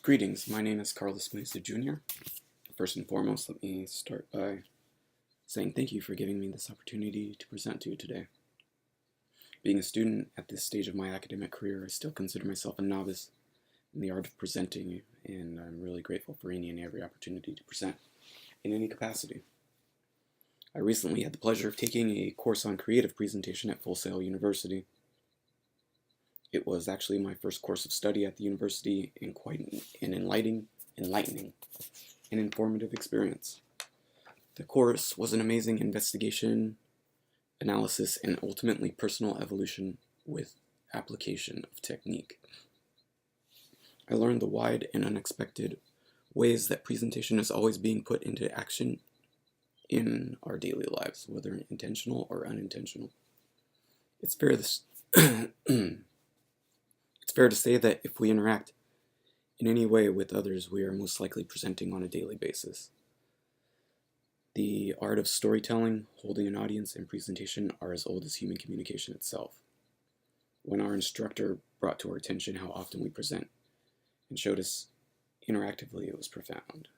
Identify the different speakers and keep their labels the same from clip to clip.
Speaker 1: Greetings, my name is Carlos Mellizo Jr. First and foremost, let me start by saying thank you for giving me this opportunity to present to you today. Being a student at this stage of my academic career, I still consider myself a novice in the art of presenting, and I'm really grateful for any and every opportunity to present in any capacity. I recently had the pleasure of taking a course on creative presentation at Full Sail University. It was actually my first course of study at the university and quite an enlightening and informative experience. The course was an amazing investigation, analysis, and ultimately personal evolution with application of technique. I learned the wide and unexpected ways that presentation is always being put into action in our daily lives, whether intentional or unintentional. It's fair to say that if we interact in any way with others, we are most likely presenting on a daily basis. The art of storytelling, holding an audience, and presentation are as old as human communication itself. When our instructor brought to our attention how often we present and showed us interactively, it was profound.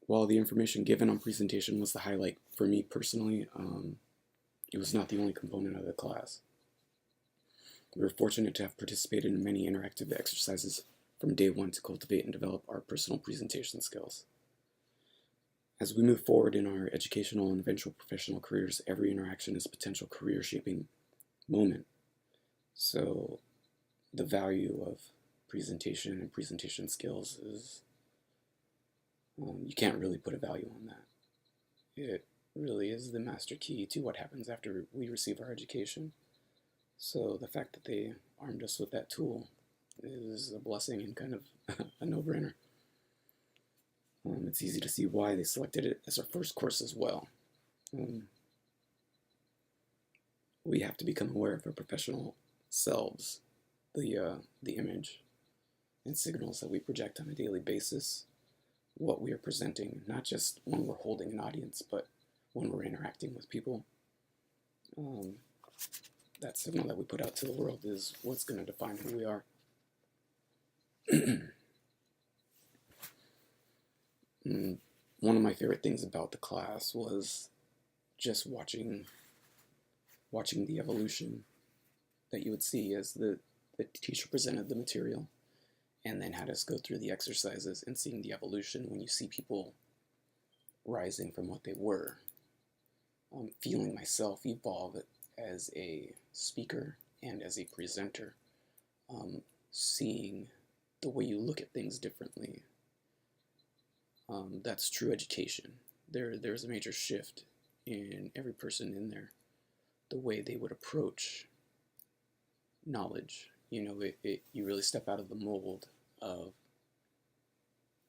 Speaker 1: While the information given on presentation was the highlight for me personally, it was not the only component of the class. We were fortunate to have participated in many interactive exercises from day one to cultivate and develop our personal presentation skills. As we move forward in our educational and eventual professional careers, every interaction is a potential career-shaping moment. So the value of presentation and presentation skills is, you can't really put a value on that. It really is the master key to what happens after we receive our education. So the fact that they armed us with that tool is a blessing and kind of a no-brainer. It's easy to see why they selected it as our first course as well. We have to become aware of our professional selves, the image and signals that we project on a daily basis, what we are presenting, not just when we're holding an audience, but when we're interacting with people. That signal that we put out to the world is what's going to define who we are. One of my favorite things about the class was just watching the evolution that you would see as the teacher presented the material and then had us go through the exercises and seeing the evolution when you see people rising from what they were. Feeling myself evolve as a speaker and as a presenter, seeing the way you look at things differently. That's true education. There's a major shift in every person in there, the way they would approach knowledge. You really step out of the mold of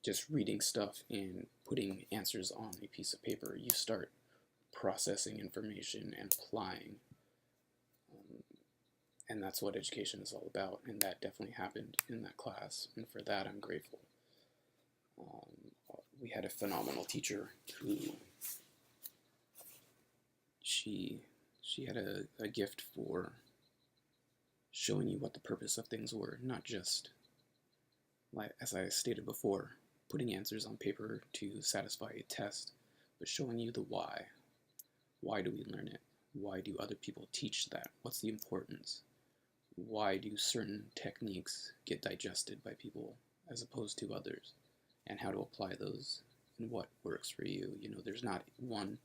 Speaker 1: just reading stuff and putting answers on a piece of paper. You start processing information and applying. And that's what education is all about, and that definitely happened in that class, and for that I'm grateful. We had a phenomenal teacher who she had a gift for showing you what the purpose of things were, not just, like as I stated before, putting answers on paper to satisfy a test, but showing you the why. Why do we learn it? Why do other people teach that? What's the importance? Why do certain techniques get digested by people as opposed to others? And how to apply those and what works for you. There's not one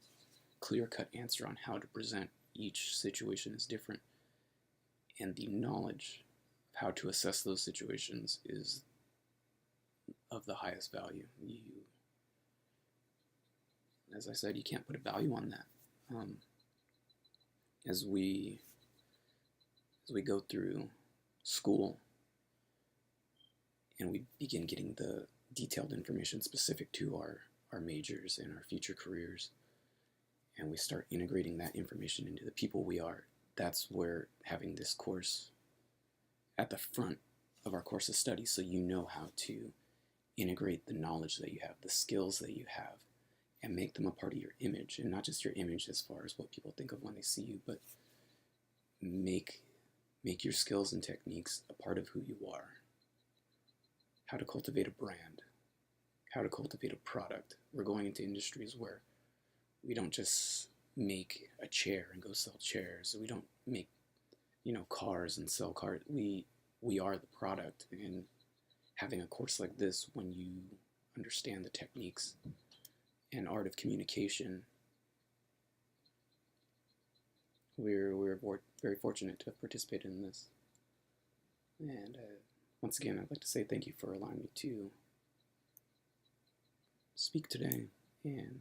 Speaker 1: clear-cut answer on how to present. Each situation is different. And the knowledge of how to assess those situations is of the highest value. As I said, you can't put a value on that. As we go through school and we begin getting the detailed information specific to our majors and our future careers, and we start integrating that information into the people we are, that's where having this course at the front of our course of study, so you know how to integrate the knowledge that you have, the skills that you have, and make them a part of your image, and not just your image as far as what people think of when they see you, but make Make your skills and techniques a part of who you are. How to cultivate a brand, how to cultivate a product. We're going into industries where we don't just make a chair and go sell chairs. We don't make, cars and sell cars. We are the product. And having a course like this, when you understand the techniques and art of communication, we're very fortunate to have participated in this. And once again, I'd like to say thank you for allowing me to speak today, and